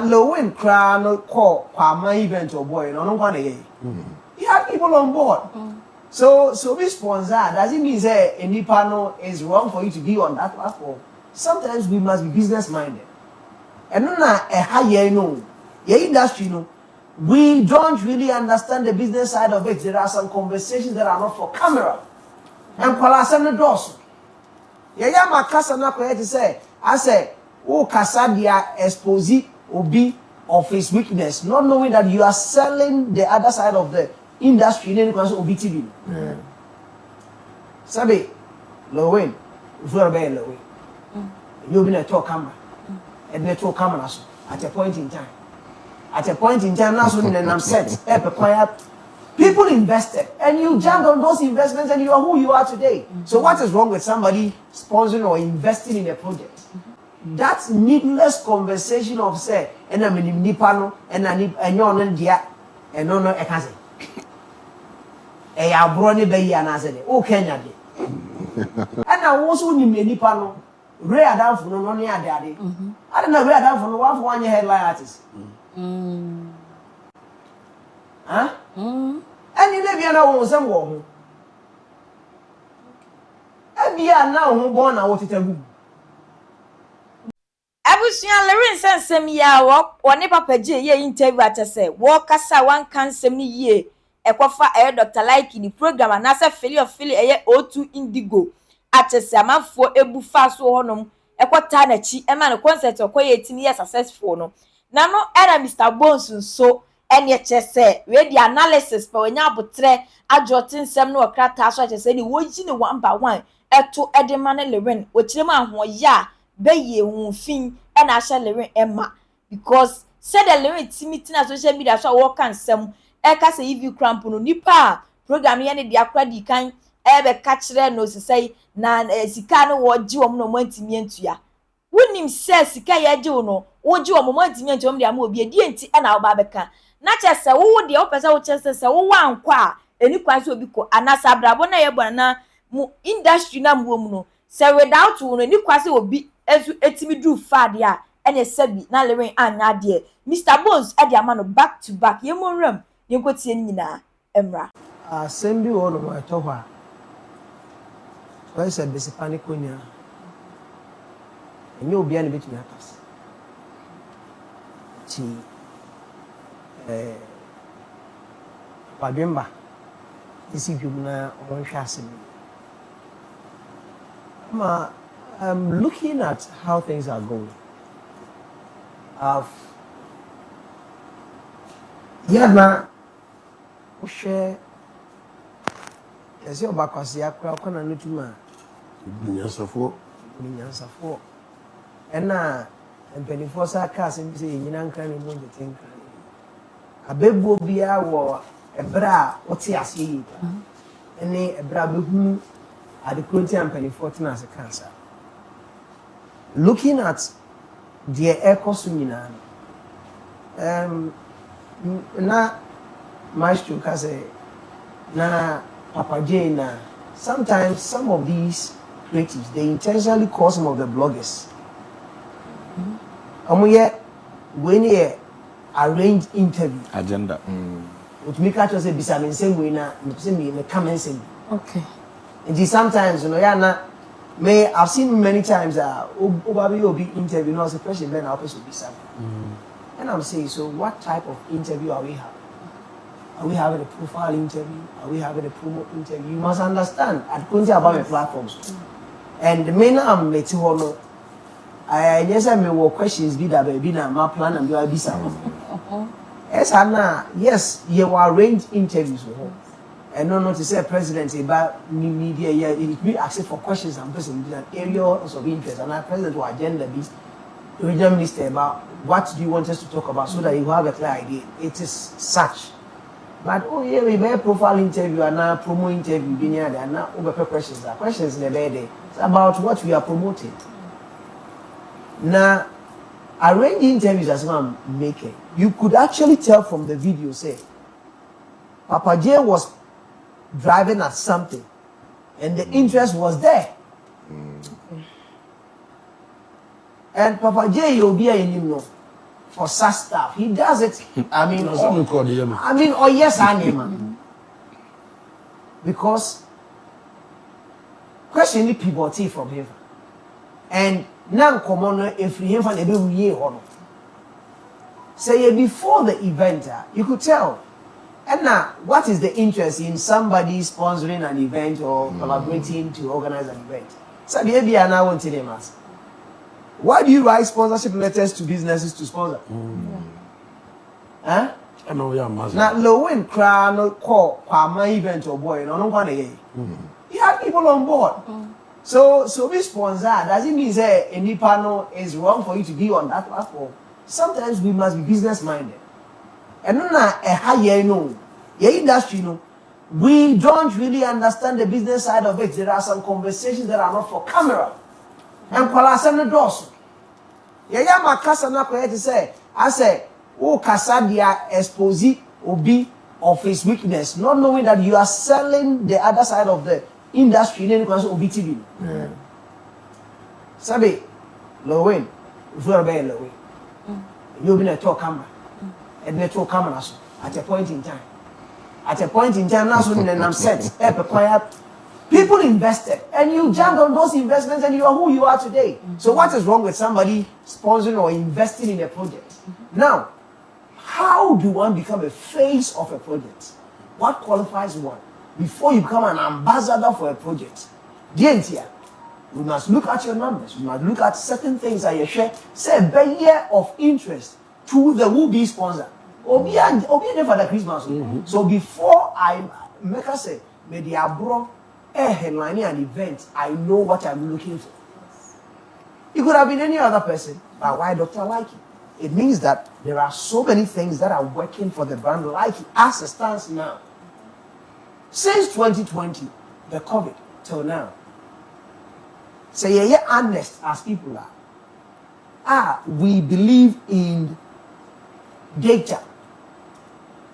Lilwin cry no call my event or boy, no one again. You have people on board. So be sponsor doesn't mean say any panel is wrong for you to be on that platform. Sometimes we must be business minded. And no a higher no, your industry no. We don't really understand the business side of it. There are some conversations that are not for camera. And Kwalasem the doors. Yeah, my cousin not to say. I say, oh, Casadia expose obi of his weakness, not knowing that you are selling the other side of the industry. Then you obi TV. Sabi, Lilwin, if you are very Lilwin, you've been a talk camera, and the talk camera at a point in time. At a point in time, now soon and I'm set. People invested, and you jumped on those investments, and you are who you are today. So, what is wrong with somebody sponsoring or investing in a project? That needless conversation of say, and I'm in Nipano, and I need a yon dia, and no, I can't say. A brony bay and I said, oh, Kenya. And I also need Nipano, rare down for no near daddy. I don't know rare down for one year headline artist. Huh? And you never know some woman. And we are now born out of it. Abusuan Lilwin sensem ya wo ne papa je ye interview atese wo kasa wan kansem ni ye ekofa Dr. Likee ni program na se fili eye O2 Indigo atese amafo ebufa so honom ekota na chi ema ne concert okoye timi ye successful no na no era Mr. Bones nso ene chese we the analysis pa wanya abotre adjotin sem no okrata so chese ni wo yi ni 1 by 1 eto edema ne Lilwin wo kirema ahoya beye hunfin and I shall Lilwin Emma because said the Lilwin timid na social media so work and some eka say if you cramp no nipa program ye ne dia kwadi kan ebe kachire no say na sika no wo ji wo no mantimi antua wonim say sika ye ji wo no wo ji wo mantimi antua mo dia ma obi edi enti na wo ba beka na chese wo de wo pese wo chese se wo wankwa eni kwa so obi ko anasa brabo na ye bona mu industry na mu no say without wo no eni kwa se obi ezu etimi do fade a ene sabi na Lilwin anya de Mr. Bones e de amano back to back ye monram ye nkotie nyina emra Sembi wono ma to hwa why say besi panic onya enye obi an betumi atas ti pademba isi na on hwase ma I'm looking at how things are going. We share. As your back was the aqua, can I know to my Nkansah. And now, and penny for sarcasm saying, you know, can you think? A baby will be our a bra, what's he see? And a bra who are the cruelty and penny 14 as a cancer. Looking at the ecosumina, na maestro kase na Papa J na sometimes some of these creatives they intentionally call some of the bloggers. When you arrange interview Agenda. Which me catch us say bisa same way na me come and say. Okay. And sometimes you know na. I've seen many times Obabi will be interview, no, a question then our person will be something. And I'm saying, so what type of interview are we having? Are we having a profile interview? Are we having a promo interview? You must understand, at Kunti about my platforms. And the main I'm letting hono. I yes, I may work questions be that baby na my plan and do I be some. Yes, Anna, yes, you will arrange interviews with her. And no, to say president about media, yeah, it be asked for questions and person in an area of interest. And our president will agenda be the regional minister about what do you want us to talk about so that you have a clear idea. It is such. But oh yeah, we have profile interview and now promo interview being there and now over questions. Are questions in the bed. It's about what we are promoting. Now, arranging interviews as I'm making, you could actually tell from the video say Papa J was driving at something and the interest was there. And Papa J will be in him no. for such stuff. He does it. I mean, oh yes, I am. Because question people from him, and now common if him for the year or say before the event, you could tell. And now, what is the interest in somebody sponsoring an event or collaborating to organize an event? So maybe I now want to name us. Why do you write sponsorship letters to businesses to sponsor? Huh? I know you're master. Now, Lilwin crown call my event or boy, no one again. He had people on board. So be sponsor doesn't mean say any panel is wrong for you to be on that platform. Sometimes we must be business minded. And no, a higher no, your industry no. We don't really understand the business side of it. There are some conversations that are not for camera. And Kwalasana does. Yeah, my cousin not to say. I say, oh, Casadia expose obi of his weakness, not knowing that you are selling the other side of the industry in because obi TV. Yeah. Sabi, Lilwin, if you are being Lilwin, you've been a talk camera. And network cameras at a point in time. At a point in time, now so then I'm set. People invested, and you jumped on those investments, and you are who you are today. So what is wrong with somebody sponsoring or investing in a project? Now, how do one become a face of a project? What qualifies one before you become an ambassador for a project? DNTR, we must look at your numbers. We must look at certain things that you share. Say a barrier of interest to the would-be sponsor. Obi for the Christmas. So before I make us say, may the abro headlining an event, I know what I'm looking for. It could have been any other person, but why Dr. Likee? It means that there are so many things that are working for the brand Likee as it stands now. Since 2020, the COVID till now. Say yeah, honest as people are. We believe in data.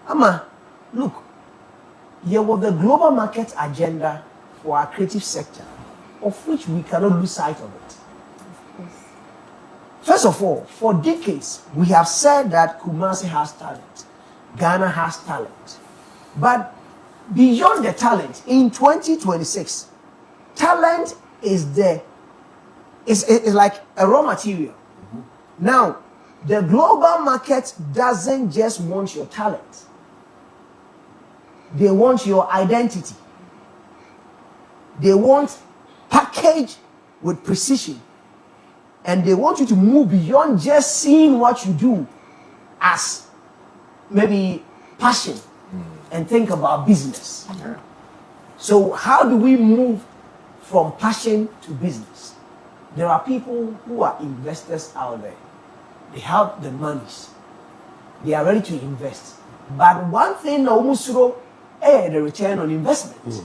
Ama, look, here was the global market agenda for our creative sector, of which we cannot lose sight of it. First of all, for decades, we have said that Kumasi has talent, Ghana has talent. But beyond the talent, in 2026, talent is like a raw material. Now, the global market doesn't just want your talent. They want your identity. They want package with precision. And they want you to move beyond just seeing what you do as maybe passion and think about business. So how do we move from passion to business? There are people who are investors out there. They have the monies. They are ready to invest. But one thing almost the return on investment.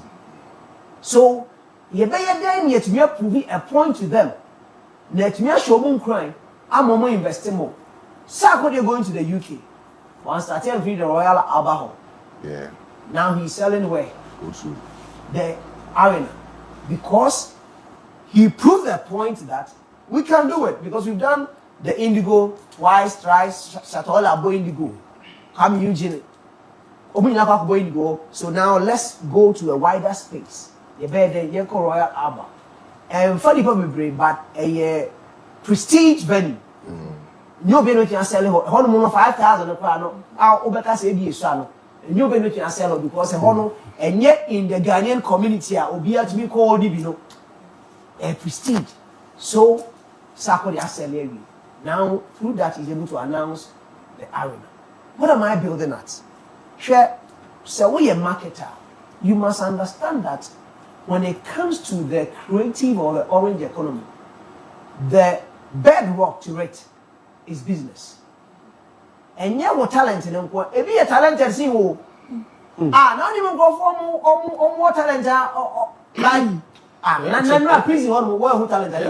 So you better then yet me prove a point to them. Let me show them crying. I'm more investing more. Sako they're going to the UK. Once I tell you the Royal Albert Hall. Yeah. Now he's selling where? The arena. Because he proved the point that we can do it. Because we've done the Indigo twice, thrice, Shatola Bo Indigo. Come Eugene. Indigo. So now let's go to a wider space. You better the Royal Albert. And funny probably, but a prestige venue. No benefit and selling honor 5,000 no. Our Obeka say be a no benefit and sell because a honor and yet in the Ghanaian community, Obia to be called a prestige. So Sako the Assembly. Now through that he's able to announce the arena. What am I building at? Share so we a marketer. You must understand that when it comes to the creative or the orange economy, the bedrock to it is business. And yeah, what talent in them? If you a talented see who not even go for more talent like not pleasing on who talented.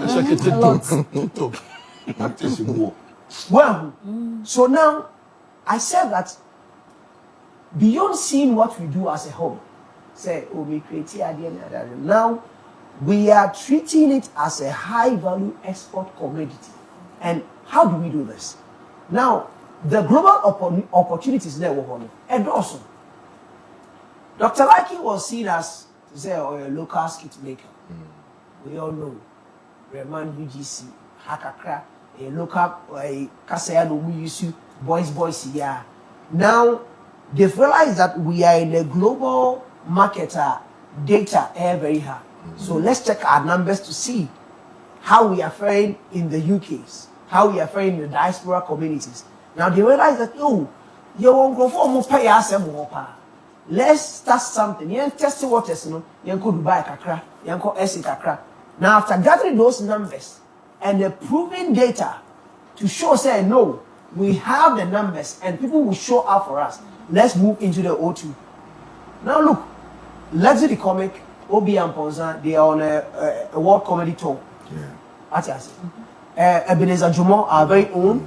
Well, so now I said that beyond seeing what we do as a whole, say, oh, we create here, now we are treating it as a high value export commodity. And how do we do this? Now, the global opportunities there were on. And also, Dr. Likee was seen as a local skit maker. We all know Reman UGC, Hakakra, a local Kasaya we used to boys here. Now they've realized that we are in a global market, data very high. So let's check our numbers to see how we are faring in the UKs, how we are faring in the diaspora communities. Now they realize that you won't go for more pay us more. Let's start something. You test the waters, you could buy kakra, you could exit kakra. Now after gathering those numbers and the proven data to show, say no, we have the numbers and people will show up for us. Let's move into the O2. Now look, Luxury Comic, Obi and Ponza, they are on a world comedy tour. Yeah. Ebenezer Jumo, our very own,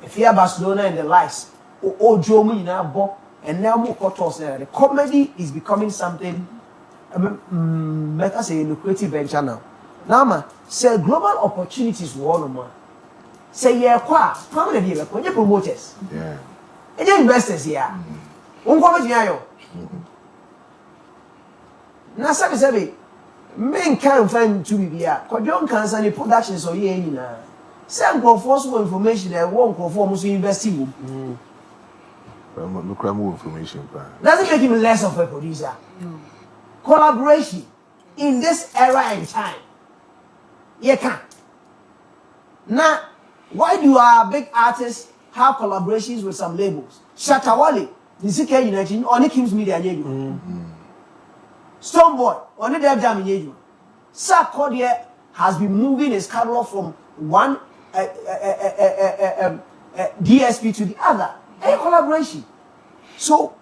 Fia Barcelona and the likes. Jomo in our book, and now more the comedy is becoming something. Let us say a lucrative venture now. Now, man, say global opportunities one more. Say yeah, how many people? When you promoters, Yeah. and you investors here. Now, say, men can't find to be here. Kwadwo Nkansah the productions or ye na. Some conformable information that won't conform to investing. Look at more information. Doesn't make him less of a producer. Collaboration in this era and time. You can't. Now, why do our big artists have collaborations with some labels? Shatawale, the CK United, only Kim's Media. Stoneboy, only Dev Jam in Sarkodie has been moving his catalog from one DSP to the other. A collaboration. So,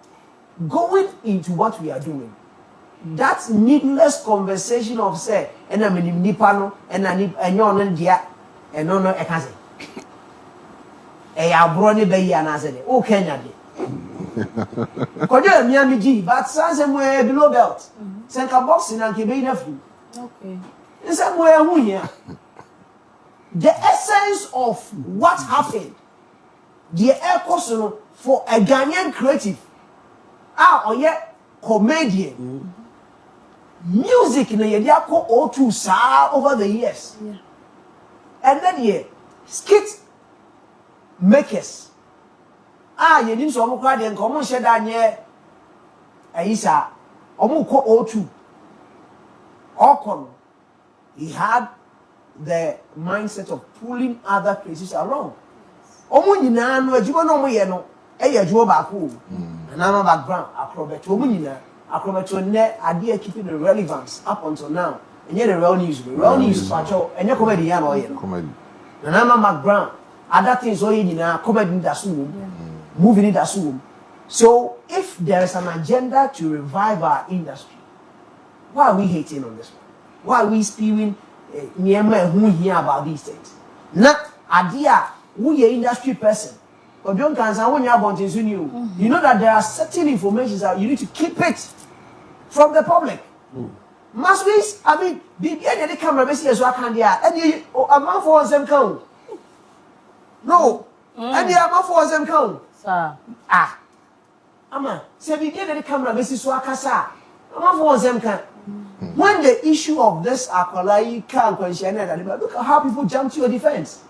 going into what we are doing, that needless conversation of say, and I mean Nipano, and I need a non dia, and no a cousin. A abroni bay and I said, oh, Kenya. Kojo Miami G, but somewhere below belt. Senka boxing and Kibina free. Okay. In somewhere here. The essence of what happened, the air person for a Ghanaian creative, or yet comedian, music in the Yadiako or two over the years. Yeah. And then skit makers. You need some crowd and common shed down here. Aisa, Omuko O2. Okon, he had the mindset of pulling other places along. Omunina no Jibono Yeno, a Jobaku, and I'm a background, acrobat, Omunina, acrobat, idea keeping the relevance up until now. And yet the real news, patrol, and your comedian or comedy. And I'm a background, other things, comedy in the moving in the room. So, if there is an agenda to revive our industry, why are we hating on this one? Why are we spewing who hear about these things? Not idea who your industry person. But don't Nkansah when you are born to you know that there are certain information that you need to keep it from the public. Must we? I mean, the camera basically so I can there. And you a man for them count. No. And the man for them count. Sir. Ama, say we get the camera basically so I can say. A man for them can. When the issue of this Akwalai can't question it, look at how people jump to your defense.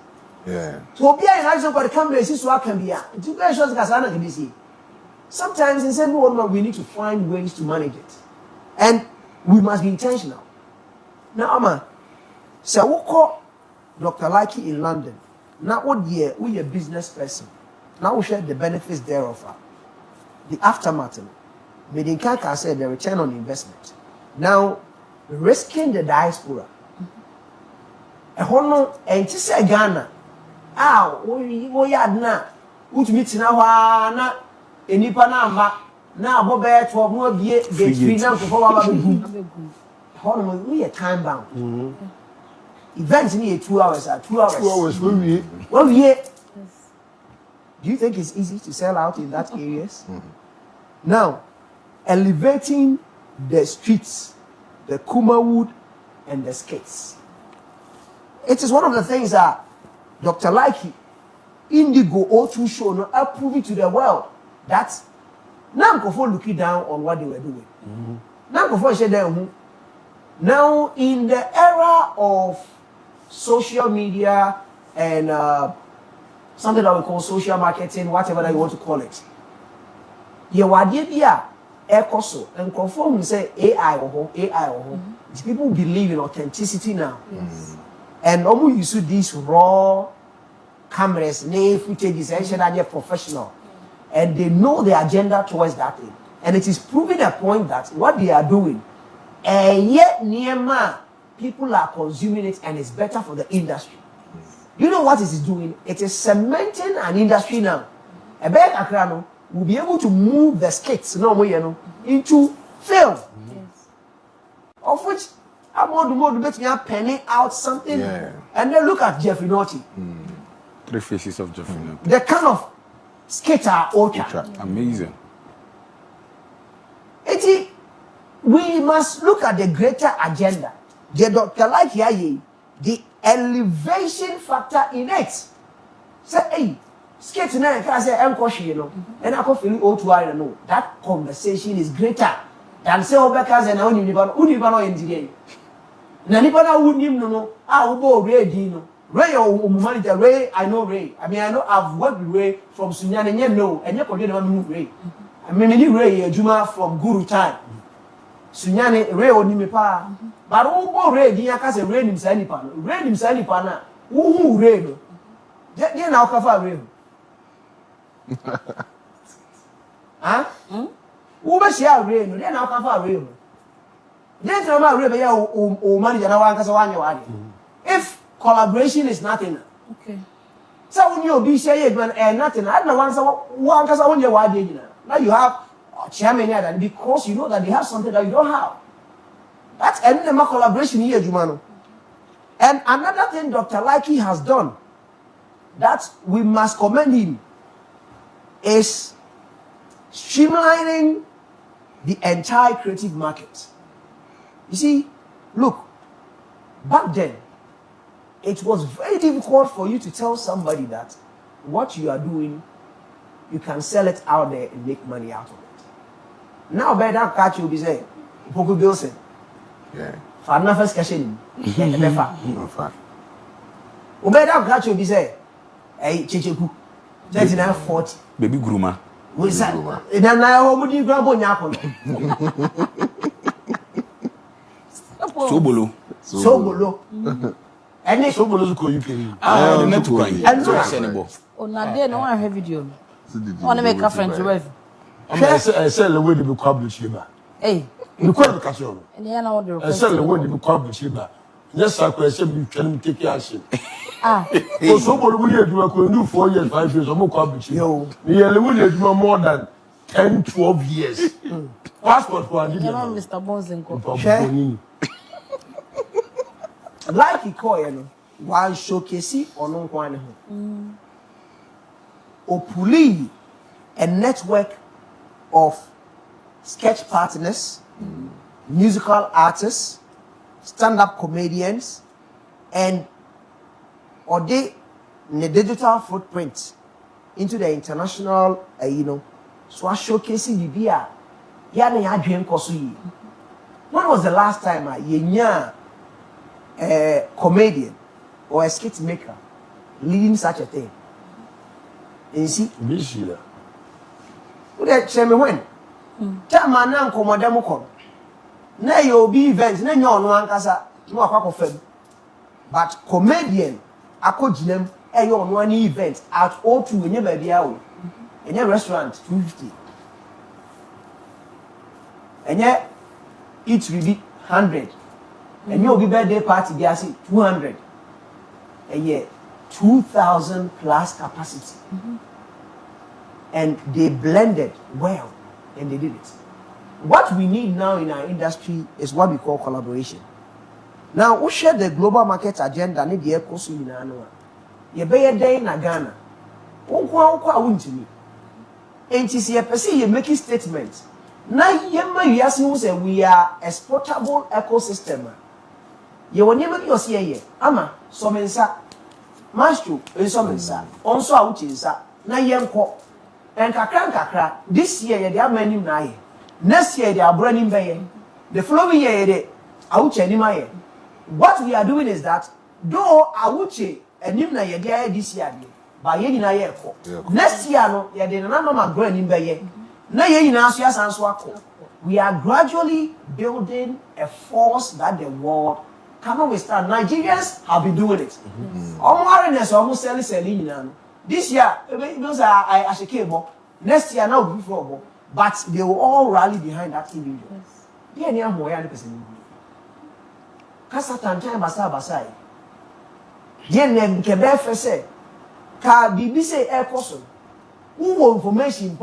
Yeah. So be an action for the camera so I can be a. Sometimes in some way we need to find ways to manage it. And we must be intentional. Now, Ama, so we call Dr. Likee in London. Now, what year we a business person? Now we share the benefits thereof. The aftermath. Nkansah said the return on investment. Now, risking the diaspora. A hono and to say Ghana. We had na. Which meets now, na. Enipa na na Bobe 12 more get free now for our hono we are time bound. Events need 2 hours. 2 hours. 2 hours. 1 year. Do you think it's easy to sell out in that areas? Now, elevating the streets, the Kumawood, and the skates. It is one of the things that Dr. Likee Indigo O2 show no approve it to the world that Nkansah looking down on what they were doing. Nkansah said that now in the era of social media and something that we call social marketing, whatever that you want to call it. Ye wadie bia ekoso Nkansah who say AI or people believe in authenticity now. Yes. And almost you see these raw cameras, footages, and they're professional. And they know the agenda towards that thing. And it is proving a point that what they are doing, yet near people are consuming it and it's better for the industry. You know what it is doing? It is cementing an industry now. A big Akrano will be able to move the skits into film. Yes. Of which I'm more to bet me penning out something. Yeah. And then look at Jeffrey Naughty. 3 faces of Jeffrey Naughty. The kind of skater ultra. Amazing. We must look at the greater agenda. The Dr. Likee, the elevation factor in it. Say, hey, skating and I say, I'm cautious, and I can feel O2 I know. That conversation is greater than say, oh, because and only Unibano in the day. Nanibana wouldn't even know, I will go Ray Dino. Ray or manager Ray, I know Ray. I mean, I know I've worked with Ray from Sunyan and you know, and you can move Ray. I mean, Ray, Juma from Guru time. Sunyane Ray Onimipa. But who Ray, Diaka Ray himself, Ray himself, who Ray? Then now cover Ray. Huh? Who was here Ray? Then now cover Ray. Then tell me Ray, or manager Nkansah. If collaboration is nothing. Okay. So when you be saying nothing, I don't know one Nkansah on your wadi. Now you have chairman here because you know that they have something that you don't have. That's another collaboration here, Jumano. And another thing Dr. Likee has done that we must commend him is streamlining the entire creative market. You see, look, back then, it was very difficult for you to tell somebody that what you are doing, you can sell it out there and make money out of it. Now, by that catch, you'll be saying, Poku Bilson. Yeah. For the first question, No fact. Obey that catch, you'll be saying, hey, Chichiku, 3940. Baby Gruma. We said, and then I would you grab on Yapon? Sobolo. So below. And it's So below you can. The network. And look, Sensible. Oh, now there no one have video. Want to make a friend to wife. I sell the way to be published here. Hey, You quite the cashion. and then I want to I sell the way to be published here. Yes, I question you can take action. So somebody will do 4 years, 5 years, or more publishing. Yo. You will more than 10, 12 years. Passport for a Mr. Bonzenko. like he call you know, while showcasing or no one Opuli a network of sketch partners, musical artists, stand-up comedians, and or they in the digital footprint into the international, so I showcasing the beer. When was the last time a comedian or a skit maker leading such a thing? You see? This year. Tell me when? Tell me now, come on, demo come. Now you'll be events, then you're no Nkansah, no Akwa. But comedian, I could them, and you're on one event at O2 in your baby hour, in your restaurant, 250. And yet, each will be 100. And you'll be birthday party, they are 200. And yet, 2,000 plus capacity. And they blended well, and they did it. What we need now in our industry is what we call collaboration. Now, we share the global market agenda, need the ecosu in Anua. You be a day in Ghana. And you see a person, you make a statement. Now, you say we are exportable ecosystem. You will never be here. Ama, so mensa. maestro insomnsa onso a wuchinsa na yenko enkakra this year ye dey amanim na aye next year dey abranim beye the following year dey awuche anim aye what we are doing is that though awuche anim na ye dey aye this year dey ba ye nyina ye ko next year no ye dey na mama abranim beye na ye nyina so asanso akọ we are gradually building a force that the world cannot withstand. Nigerians have been doing it. Almost selling this year, because I should came more. Next year, now before, but they will all rally behind that individual. Dear near more young person. Kasatan time basai. Dear name Quebec say, Ka BBC air person. Who information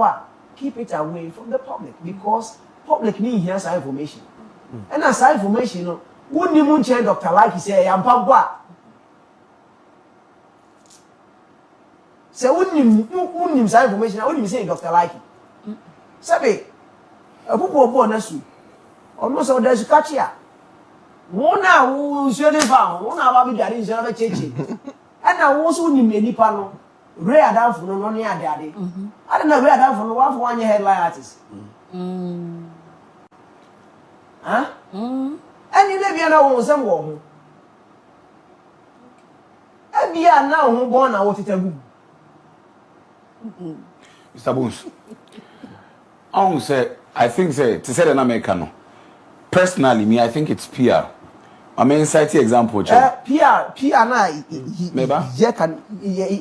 keep it away from the public because public need hear some information. And as information, you know. Wouldn't even change Dr. Likee say, I'm Papa. Say, wouldn't say information, I wouldn't say Dr. Likee. Say, a book of bonus. Almost all there's a catch here. One now who's really found, one hour be daddy is another changing. And I also need many panel. Rare down for no near daddy. I don't know rare down for one year headline artist. Huh? And you never know some woman. And you are now who born out it a boom. Mr. Bones. I think to say an American. Personally, me, I think it's PR. I mean, cite example. PR na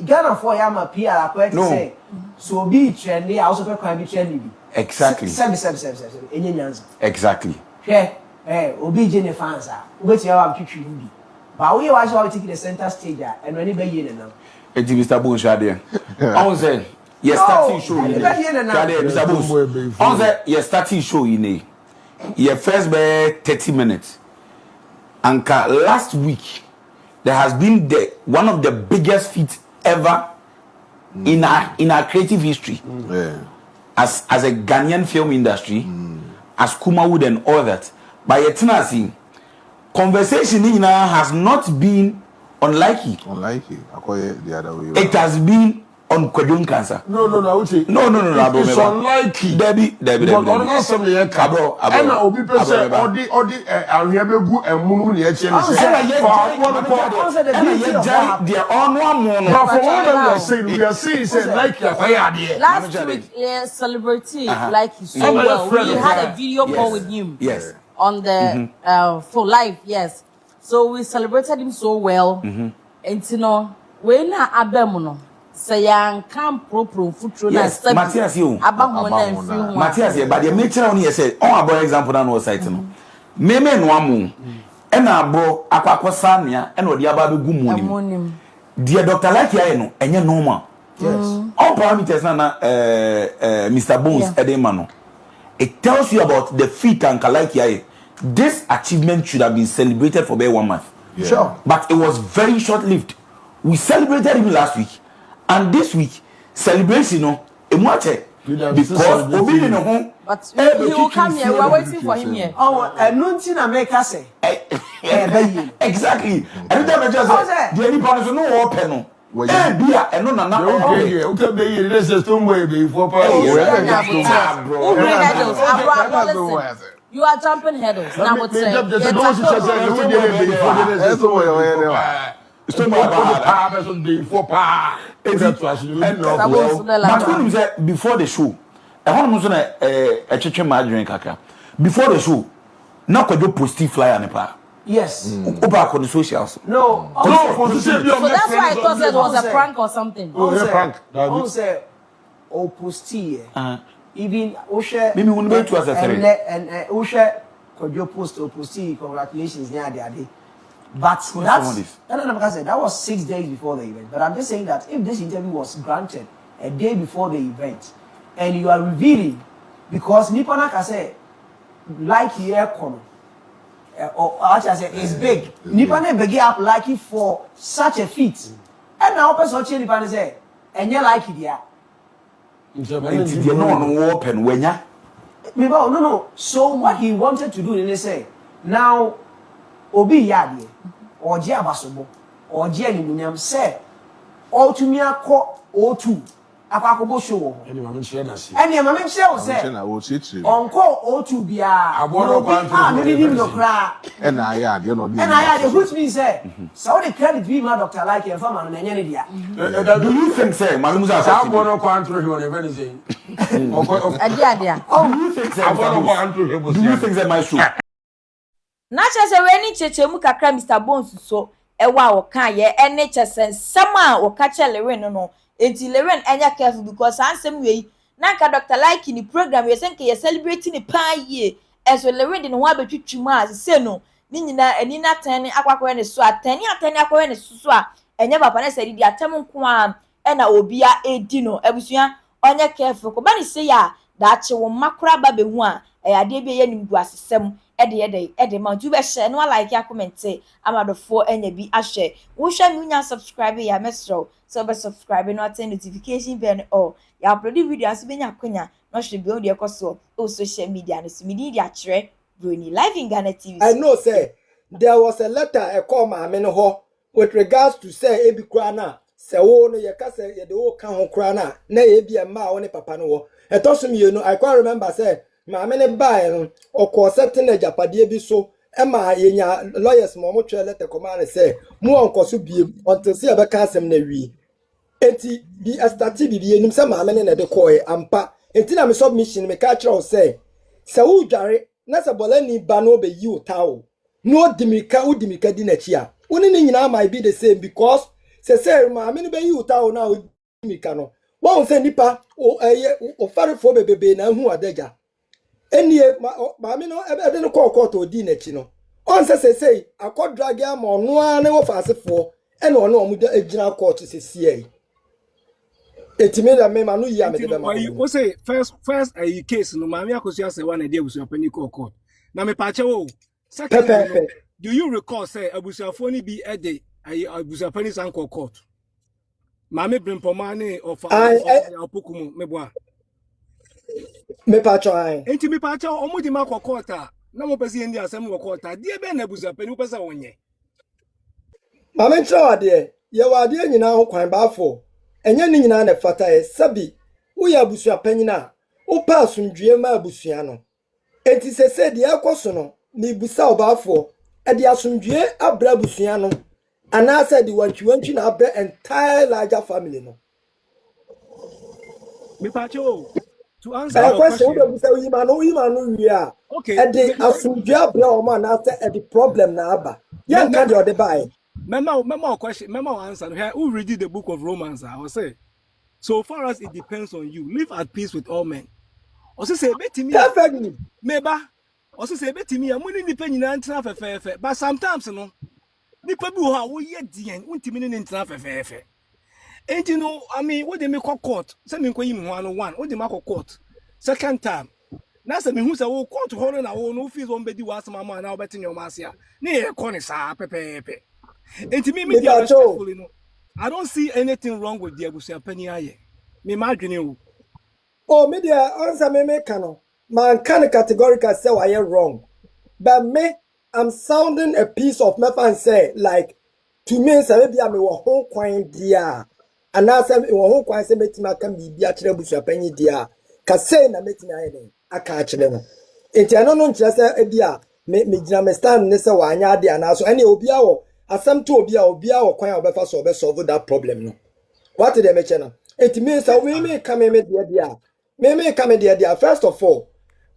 Ghana for yama PR I to say. So be trendy, I also can be trendy. Exactly. Exactly. Yeah. Obi Jenny fans are. Wait till I'm teaching. But we watch how take the center stage and when you be in now. Mr. Bones there. I say yes, starting show in Mr. Bones. I say yes, starting show in your first by 30 minutes. And last week there has been one of the biggest feats ever in our creative history. As a Ghanaian film industry, as Kumawood and all that. By a conversation has not been on Likee. On Likee. I call it the other way. It has been on Kwadwo Nkansah. No, I would say. No. It's on Likee. Debbie. But on the same year, Kwadwo. And now we say all the and we have a good and moon near Chelsea. They're on one more. But for what we are saying, say Likee. Last week, Celebraties Likee so well. We had a video call with him. Yes. On the for live, yes. So we celebrated him so well. And you know, when abemuno say yan camp pro futuro na yes, Matthias you. Matthias but the nature on here say on about example na no site no. Meme no amu. E na abo akwakosa nea e no de aba be gumu nim. Dear Dr. Likee aye no enye normal. Yes. All parameters na Mr. Bones edema no. It tells you about the feat and Likee. This achievement should have been celebrated for about 1 month. Yeah. Sure. But it was very short-lived. We celebrated him last week. And this week, celebration, because Obi no home. But he will come here. We are waiting for him here. Oh, and nothing America say. Exactly. And then I just say, the any partners no open. Beer and no. Okay, be let's just don't wait before. You are jumping hurdles. Now what's before the show, before the show, now could you post flyer and yes. Over on the socials. No. So that's why I thought it was a prank or something. Prank. Oh, posti. Even Osha. Maybe we will to as a and Osha could you post or posti? Congratulations, near the day. But that was 6 days before the event. But I'm just saying that if this interview was granted a day before the event, and you are revealing, because Nipanaka said, Likee aircon, or I say is big. Nipane beg up Likee for such a feat. And now person Nipane say, and you Likee there. No. So what he wanted to do, they say, now Obi Yadi or Jiabasobo or Jianimuniam say all to me O2 akwakobo show Any mama share na see. any mama share say na wo titiri onko O2 bia Abono kwanto me di no kra e na ya de no and I had which means say so the credit be my Dr. Likee and farmer na nyane dia Do you think say Mama Musa Abono kwanto he won even say. Adia. Oh, do you think say Abono kwanto he Do you think say my show? Na chese we ni chechemu kakra Mr. Bones so ewa wo kan ye ene chese nsam a wo ka che Lilwin no enti Lilwin enya careful because ansem we na nka Dr. Likee ni program we senke ye celebrating ni pa ye eso Lilwin de no wa betwitwum a se no ni nyina ani na tan akwakọ ne so atani akọ ne so a enya papa na sedi atem nko a ena obia edi no abusua onye careful ko ba ni se ya da che wo makora ba behu a ade bi ye nimdu asesem ede ma du be share no like ya comment amadofo enya bi ahwe wo hwe mi nya subscribe ya mesro so be subscribe no attend notification bell or ya upload video aso be nya konya no hwe bi o de ekoso o social media no so media kire Bruni live in Ghana TV. I know say there was a letter a call ma me no ho with regards to say ebi kra na se wo no ye ka say ye de wo ka ho kra na ebi e ma wo ne papa no wo etosum ye no I can remember say ma me ne buy no okọ setting na japade bi so e ma ye nya lawyers mo twa letter command say mu onko so biem until say be ka asem na wi enti bi start bi enim say ma me ne de call e ampa enti na me submission me ka kira say se wo dware na se bolani ba no be yi utawo no udimika di na chi a woni ni nyina might be the same because say ma me no be yi utawo na udimika no won say nipa o farefo bebebe na hu adaga enie ma me no ebe no call to di na chi no on say akodrage ama ono a na wo fasefo e na ono omuda agina court sesiai etime da me ma no yi amede be ma wo say first a case no ma me akosu ase one dey abusu apani court na me pa che wo second do you recall say abusuafo ni bi e dey abusu apani san court ma me brimpoma ne of opokumu me boa me pa cho ai enti me pa che o di ma court a na mo pese ndi asem wo court a die be na abusu apani wo pese wonye ma me cho ade ye wa ade nyina ho kwan ba afo enye ni nyina na fata e sabi wo ya abusu apani na wo pa asundue ma abusua no enti se de akoso no ni busa obafo e de asundue abra abusua no ana se de wantwi na abra entire larger family no me pa che o to answer your question we busa yi ma no wi a okay e de asundue abra o ma na se e de problem na aba ya nka de o de bai Memo question, memo answer. Who read the book of Romans? I will say, so far as it depends on you, live at peace with all men. Also say, bet me, perfectly. Meba. Also say, bet me, I'm winning the penny and transfer. But sometimes, you know, the people who are yet the end, won't mean in transfer. And you know, I mean, what they make a court, something going 101, what they make a court, second time. Now, some who say, oh, court hold on, no fees won't be the was mamma now betting your masia. Near corner, pepe. And to me, respectfully, no, I don't see anything wrong with the abusia penny. Me imagine you. Oh, media answer me cano. Man can categorically say I am wrong. But me, I'm sounding a piece of me and say, like, to me, say maybe I'm a whole coin dear. And now say whole coin say me can be actually abusia penny dear. Cause say na me I catch them. It's no just a dear. Me jam stand nessa wanya dear now. So any obia asam to obia or kwan obefa so be solve that problem no what did they mention it means that we may come in there me come there first of all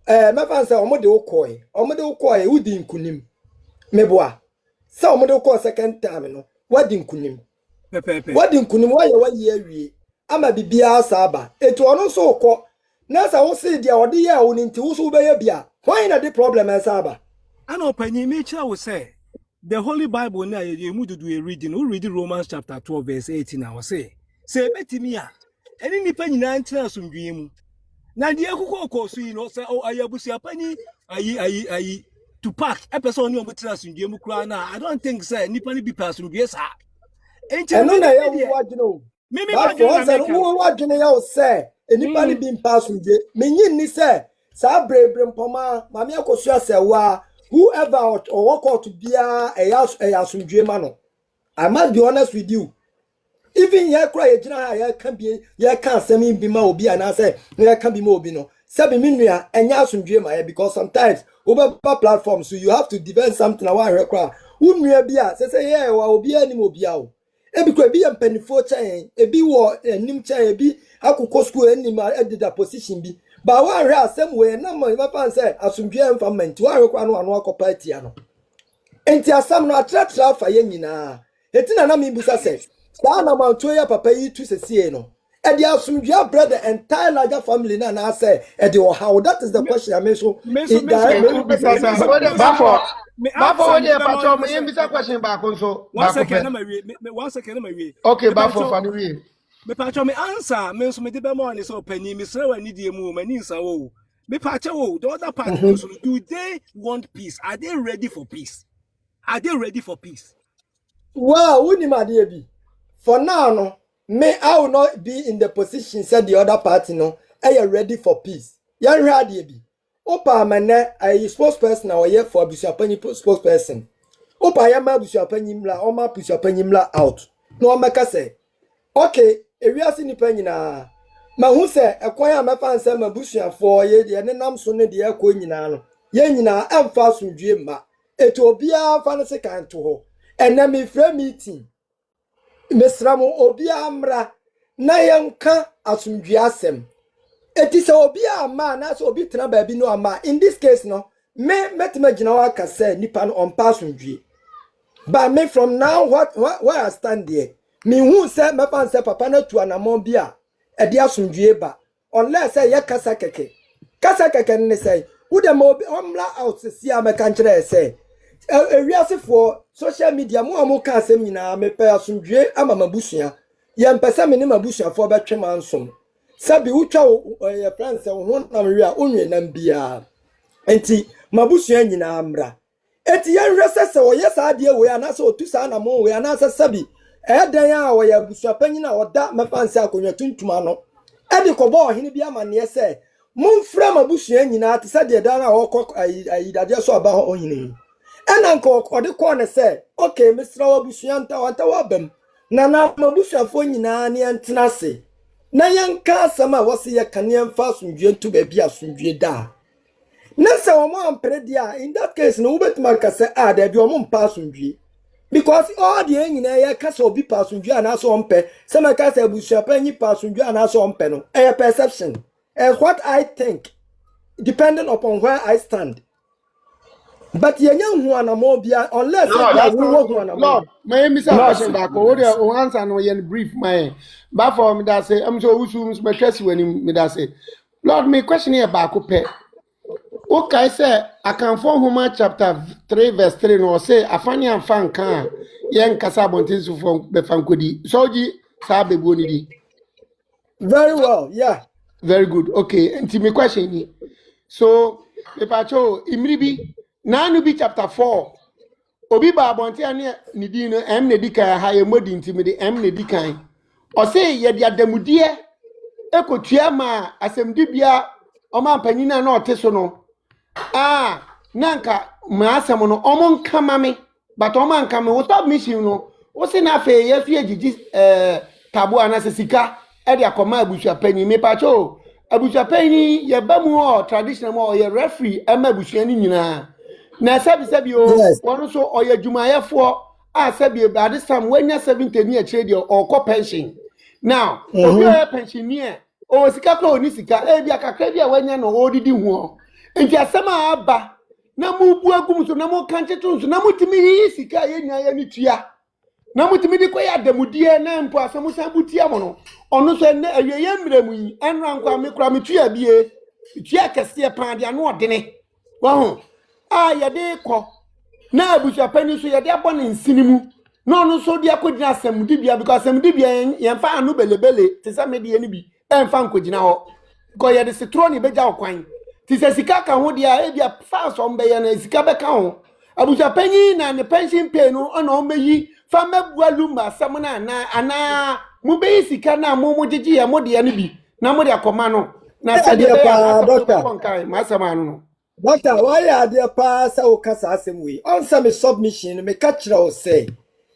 me fan say omode okoi udi nkunim me boa say omode okoi second time no wadi nkunim wadi nkunim wa ye awie ama bibia asaba etu ono so okọ na sa wo see dia ode ye wo nti wo so be ye bia why na the problem asaba ana opani me cha wo say the Holy Bible now you do a reading. Who read Romans chapter 12 verse 18? I will say betimia. Any nipa nyina ntina sumdwem. Na de akukọ so yi no say oh ayabusia pani ayi to pack a person you ntina sumdwem kura na I don't think say nipa ni bi person bi sa. Enti no na ya wo adwene. Me wo adwene ya wo say nipa ni bi person bi. Me nyin ni say sa brebre mpoma ma me akosu asewa whoever or walk out to be a asundwe mano. I must be honest with you. Even here cry ejina ya can be ya can semi be ma obi and I say ya can be more no. Sabi minua enya asundwe ma because sometimes over platforms so you have to defend something I want cry. Unua bia say yeah wa obi anim obi a o. Ebi kwa bi ampanifo chen ebi wo nim chen ebi akukọ school anim edida position bi. Ba wa hwe asem we na mo ba fan say asundwe environment wa hwe kwa no anu akopa atia no. Enti asam no atratra fa ye nyina. Etina na mi busa say sa na ma to ya papa yi tu sesie no. E dia asumdua brother entire larger family na say e dey how that is the question I mean so bafo we dey pacho me yin bisa question back so one second na ma wie okay bafo fani wie me pacho me answer me so me dey be mo ni so pani me sre wani die mu mani nsa wo me pacho wo the other part so do they want peace? Are they ready for peace? Wow, who ni ma dey bi for now no me I will not be in the position said the other party no are you ready for peace yan ready bi opa mane I spokesperson or here for busuapani spokesperson opa ya ma busuapani mla o ma busuapani mla out no make say okay ewiase ni panyina ma hu se ekwan ya mefa nse ma busuafo ye ne nam so ne de ekọ nyina no ye nyina emfa sundue ma eto obia fa ne se kan to ho ena me free meeting mesramo obi amra na yanka asundwe asem etise obi ama na so obi tena ba bi no ama in this case no me metima gina wa kase nipa no on pass asundwe but me from now where I stand there me hu say me fan say papa na tu anamon bi a e dia asundwe ba unless say ye kasa keke ne say wo dem obi omla out si ameka nkyere say ewiasefo social media mo ka asem nyina me pe asundwe ama mabusua ye mpesa me ne mabusuafo betwe mansom sabi utwa ye friends ho na me a onwe nam bia enti mabusua nyina amra eti ye hwese wo ye sa de we anase otu sa na mo we anase sabi dan a wo ye busuapanyina oda mefanse akonwa tuntuma no edi kobo ohene bia mane se mumfra mabusua nyina ate sa de dan a wo kọ ayidade so aba ho ohene enanko ode ko ne se okay misra wabusua nta wanta wabam na mabusuafo nyina ne antena se na yanka asama wose ye kaneam fa asundwe ntu ba bia asundwe da na se wo mo ampere dia in that case no ubetima ka se da bi wo mo mpa asundwe because all the nyina ye ka se obi pa asundwe ana so ompe se ma ka se abusuapa nyi pa asundwe ana so ompe no perception what I think depending upon where I stand. But you know unless Lord, my name is question back. O answer no yen brief my. But for me that say I'm so usu me trust when me that say. Lord, my question here back up. Okay, say I can form Romans chapter 3 verse 3 no say afani amfa kan yen kasa bontin so from be fankodi. So ji sa be boni di. Very well, yeah. Very good. Okay, and my question so me pacho imribi Nanu bi chapter 4. Obi ba bonte ane ni di no ne di kan ha ye modi ntimi de ne di kan. O se ye de adamudie ekotua ma asemdi bia o ma panyina na oteso no. Nanka ma asem no o mon kama me but o man kama wo stop mission no. O se na fe yesu ye gigi tabu anase sika e de akoma abusua panyi me pa cho abusua panyi ye ba mu o traditional mo ye referee e ma abusua ni nyina. Na sabi o wonu so oye jumayefo a sabi ba this time when you 70 near trade or co pension now obi pensioner o sika kro ni sika e bia kakra bia wanya no odidi hu enti asema aba na mu bu agum so na mu kanche tun so na mutimi yi sika ye nya ya ni tua na mutimi di ko ya damudie na mpo asemu san butia mo no onu so ne awiye mremu yi enra nkwa me kura me tua bie tua kese pan dia no odene wa hu yede ko na abusuapani so yede abone nsinimu no no so dia ko gina asemdibia because asemdibia yemfa anu belebele te sa medie ni bi emfa nkogina ho ko yede setroni beja okwan ti se sika ka ho dia e bia fa so mbe ye na sika be ka ho abusuapani na ne pension pay no ona o meyi fa mabualu ma sam na ana mu be sika na mu gigi ya mo de ni bi na mo de akoma no na se de pa doctor ma samanu no. Doctor, why are there pass or cassa assembly? Answer me submission, me catch or say.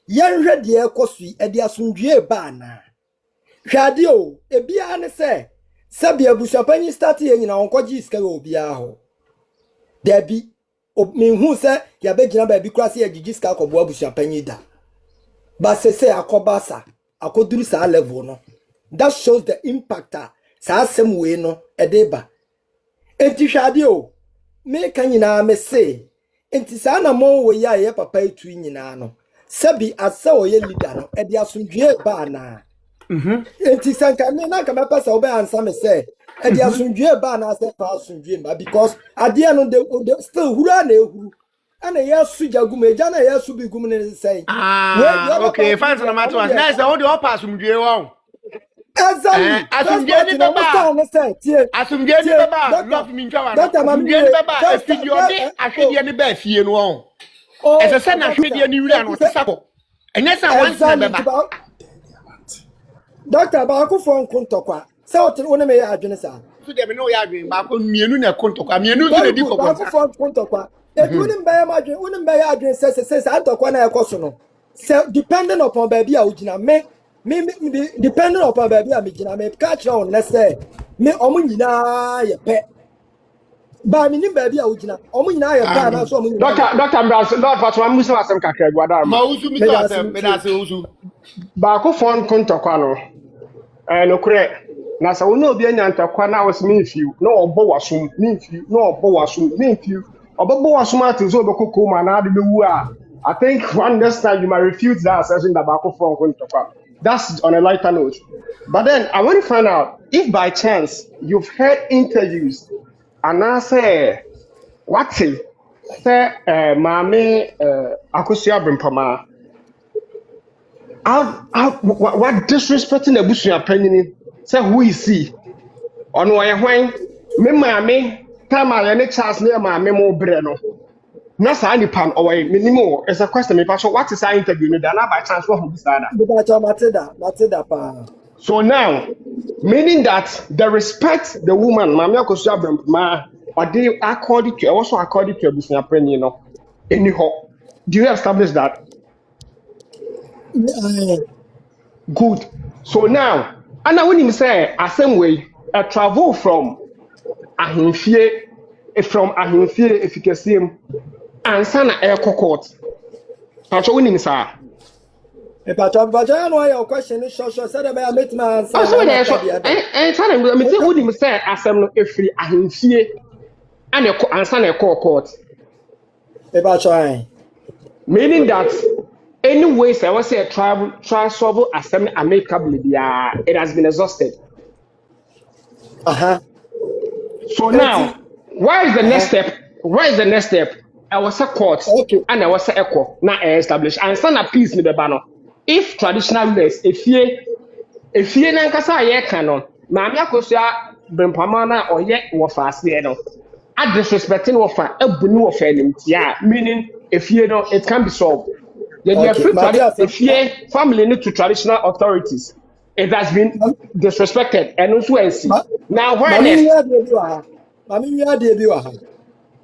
Yanhwe de ekosu e de asundwe ba na. Hwade o, ebia ne se sabi abusuapanyi start ye nyina onkoji iska obi aho. Dabi mehu se ya begina ba bi kwase ya gigi iska akobo abusuapanyi da. Ba se akobasa akoduru sa level no. That shows the impact sa asem we no edeba. Enti hwade o, me kan nyina me se enti sa na mo we ya ye papa etu nyina no. Sabi asa oye leader no e de asundwe ba na. Enti sanka me na ka me pesa obe ansa me say e de asundwe ba na ase pa asundwe ba because ade no de still hura na ehuru ana ya su jagum eja na ya su bigum ne say okay fans na matter was nice how the up asundwe won exactly asundwe ni baba asundwe ni baba love me ntwa wa asundwe ni baba afidie de ahwedie ni ba fie no won ese se na ahwedie ni wura no sesako enye sa once na baba Doctor Baako phone kontokwa. Se wona me ya adwene sa. So de me no ya adwene Baako mienu na kontokwa. Mienu so de ko Baako phone kontokwa. E wona me ya adwene, wona me ya adwene se antokwa na ekoso no. Se depending upon baby a ugina me depending upon baby a me gina me catch on na say me omo nyina ye pe. Ba me ni baby a ugina. Omo nyina ye pe na so omo nyina. Doctor Mbras, Lord Fatwa musu asem kakra guada. Ma usu mi to asem, me da se usu. Baako phone kontokwa no. No kure na sa wona obi anya ntakwa na was me fiu na obo wasum me fiu na obo wasum me fiu obo wasum ati so obekoko ma na ade bewu a I think one next time you might refute that assertion that Baako phone kontokwa. That's on a lighter note. But then I want to find out if by chance you've heard interviews and I say what say mame akosia brempama what disrespecting the bush opinion say who is he on why when me mame time I any chance near my memo breno na sa ni pan or minimum is a question me passion what is our interview no na by chance for who sana mateda pa so now meaning that the respect the woman mame akosia brempama or they according to also according to bush opinion no anyhow do you establish that? Good. So now, and I when him say, the same way, a travel from Ahimfie, if you can see him, and Sana Air Court. That's what him say. But I know your question is short. Said I met my answer. Oh, so there, and Sana, I say what him say, as I'm not free Ahimfie, and Sana Air Court. Meaning that. Anyways, I was say a travel assembly amicably. It has been exhausted. So now, where is the next step? I was a court and I was a echo. Now I established and stand a peace with the banner. If traditional rulers, if ye Nkansah ye canon, Mami Akosia Brempamana or yet warfare, no. I disrespecting warfare, a bunu warfare, meaning if you know it can be solved. If your family need to traditional authorities, it has been disrespected and also now where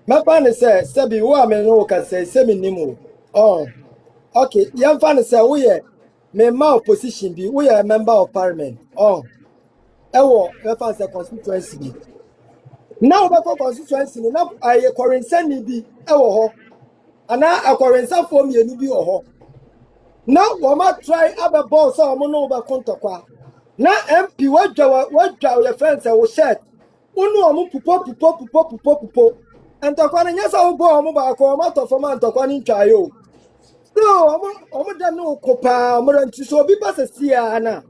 my father says, Sabi, who I know can say, Seminimu. Oh, okay. Young father say, we are member opposition, we are a member of parliament. Oh, reference the constituency. Now, the constituency, now I current send be and now a current for me and you be now, we might try other balls or monoba contaqua. Now, MP, what your friends I was said. Uno pupo, and Takwan, yes, I'll go mobile matter for man Takwan Chayo. No, I'm no copa, more than to so be passes here, Anna.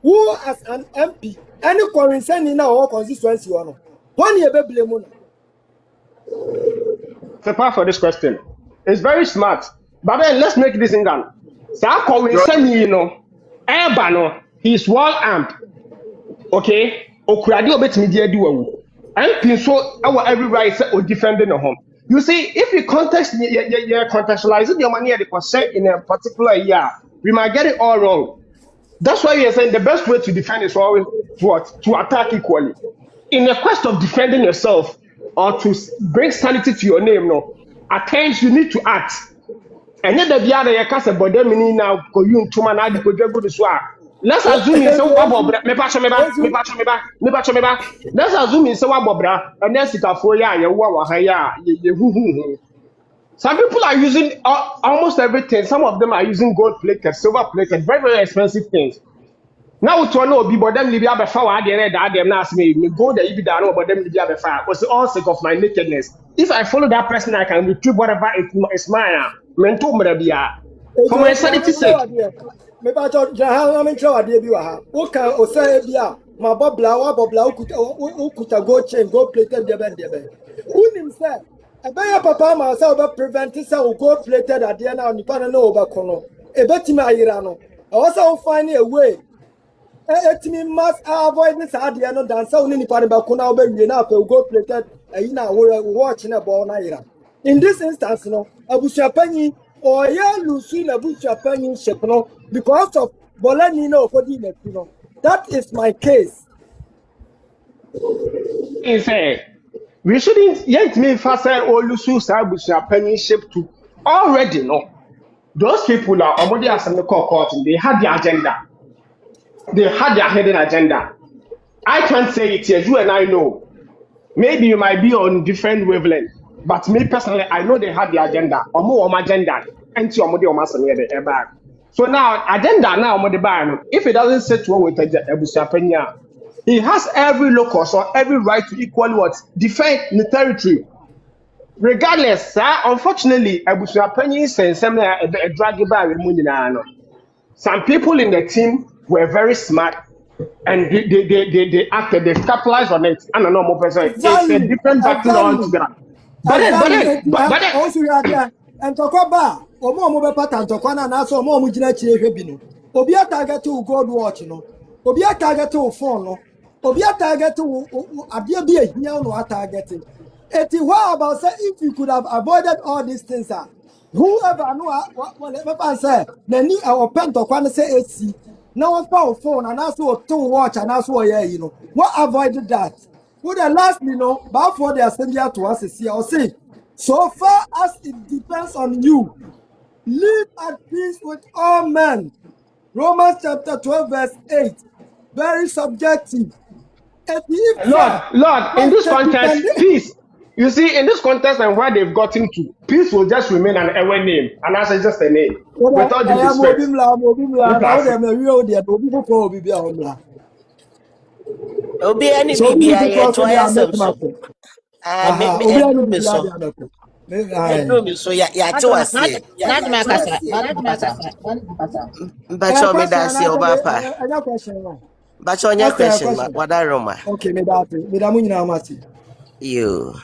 Who as an MP, any current sending now constituency on 1 year baby moon. The part for this question is very smart, but then let's make this in done. So I call him semi, Airbano, he's well armed. Okay? Okradio bet media do. And so our every right or defending a home. You see, if you contextualize your money at the percent in a particular year, we might get it all wrong. That's why you're saying the best way to defend is always what? To attack equally. In the quest of defending yourself or to bring sanity to your name, at times you need to act. ɛnyɛ da bia na yɛka sɛ bɔdɛ mini na kɔyi ntoma na ade kɔdwa gu so a let's assume sɛ wabɔ bra mepa me ba let's assume sɛ wabɔ bra ɛnɛ sikafoɔ yɛ a yɛwoa wɔ ha yɛ a yɛhuhuhu. Some people are using almost everything. Some of them are using gold plated, silver plated, very, very expensive things. Now, to know be but them Libya before I did that them ask me go the Ibida but them Libya before was all sake of my nakedness. If I follow that person, I can retrieve whatever is mine. Mental Merabia. For my sanity sake. Me ba cho jaha me try ade bi wa ha. Wo kan o say bia ma bobla ukuta gold chain gold plated de ben. Unim say ebeye papa ma say oba prevent say o gold plated ade na nipa na oba kono. Ebetimi ayira no. I also find a way. Etimi must avoid this ade no dan say oni nipa ba kono oba wie na fa gold plated ayi na wo watch na ball na ayira. In this instance no abusua panyi or ya lusu na abusua panyi shepno because of bolani no kodi na no. That is my case. In fact, we shouldn't yet mean faster or lusu abusua panyi ship to already no. Those people are already as the court. They had the agenda. They had their hidden agenda. I can't say it here. You and I know. Maybe you might be on different wavelength, but me personally, I know they had the agenda. Or more agenda. So now, agenda now, if it doesn't sit well with Ebusapenya, he has every locus or every right to equally what defend the territory. Regardless, unfortunately, Ebusapenya is a drag by some people in the team were very smart and they acted, they capitalized on it. I don't know more person. It's a different battle altogether. But also and talk about omo be pattern to kwana na so omo gina chire hwebi no. Obi target to God watch no. Obi target to phone no. Obi target to abia bi ehia no targeting. What about say if you could have avoided all these things whoever know what say nani our pen to kwana say AC. Now on phone and also to watch and also you know. What avoided that? Would the last but for the assembly to us is here or say so far as it depends on you, live at peace with all men. Romans chapter 12, verse 8. Very subjective. Lord, in this context, peace. You see, in this context and where they've gotten to, peace will just remain an ever name, and that's just a name. Without due respect. Obi any bibi aye to ayasem so. Me so ya te wase. Bacho me da se oba pa. Bacho nya question wada roma. Okay, me da nyina amati. You.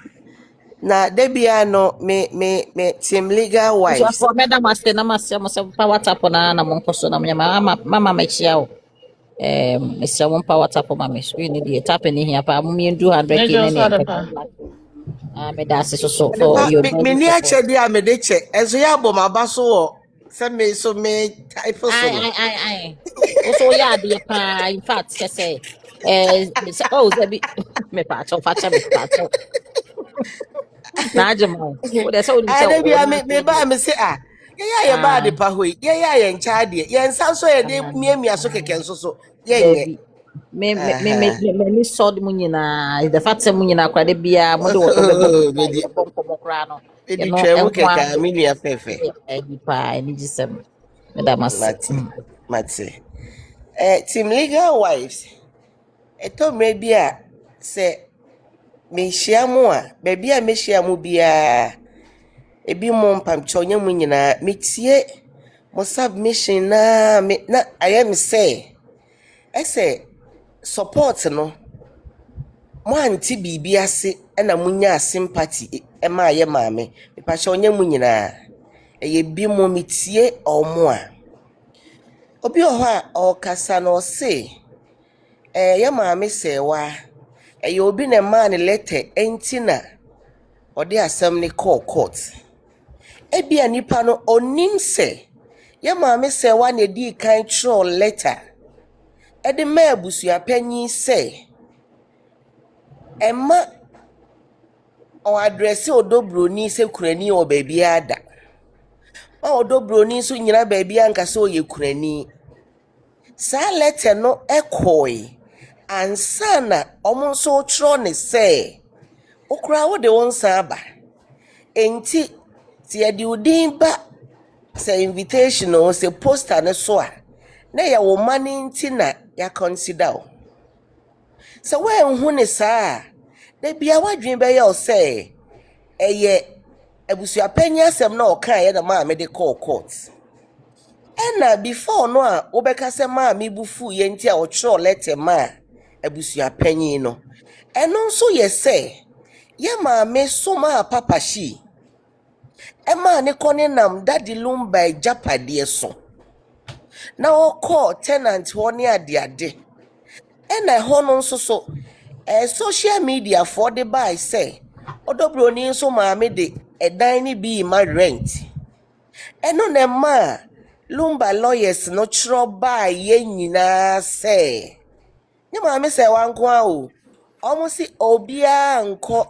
Na debia no me team legal wives. So for me da master na master mo se pa WhatsApp na mo nkoso na mama me chia o. Mr. One power tap on my machine. The tap in here, but me do 100 me that's so for you. Me near check the amede check. As we are bomb abaso. Send me so me type of I. Also, yeah, the in fact, say, oh, me patch of fatcha me patch. Najamo. That's all me ba me say yeah bad pa hoy yeah encha de yeah nsan so ye de miamia so keke nso so yeah me saw the munyina the fact say munyina kwa de bia mo de wo bomb kra no e twa keke milia fefe e di pa ni gisem me da mas mate team legal wives to maybe say me shiamu baby a me shiamu bia ebi mo mpamcho nya mu nyina metie mo submission na I am say support no mo anti bibi ase na munya sympathy e ma ye maame me pa cho nya mu nyina ye bi mo metie omo a obi o ha o kasa no se ye maame se wa ye obi na ma ne letter entina odi asem ne court ebia nipa no onim se ye maame se wa na di kan tro letter e de ma abusua panyin se emma o address odobro ni se kurani o baby ada ma odobroni so nyina baabi anka so ye kunani sa letter no ekoi ansana omo so tro ne se okura wo de won sa ba enti ti ye di udin ba se invitation o se poster ne so a na ya wo mani nti na ya consider o se we hu ne sa da bia wadwen be ya o se eye abusuapanya asem na o kan ye na ma me de call court ena before no a obeka se ma me bufu ye nti a o tro letter ma abusuapanyi no eno nso ye se ye ma me so ma papa shi ema ne kone nam dadi lumba japade so na o call tenant ho ne ade ena ho no nso so social media for the buy say odobroni nso ma me de edan ni bi ma rent eno ne ma lumba lawyers no tro buy ye nyina say ne ma me say wanko a o omo si obia nko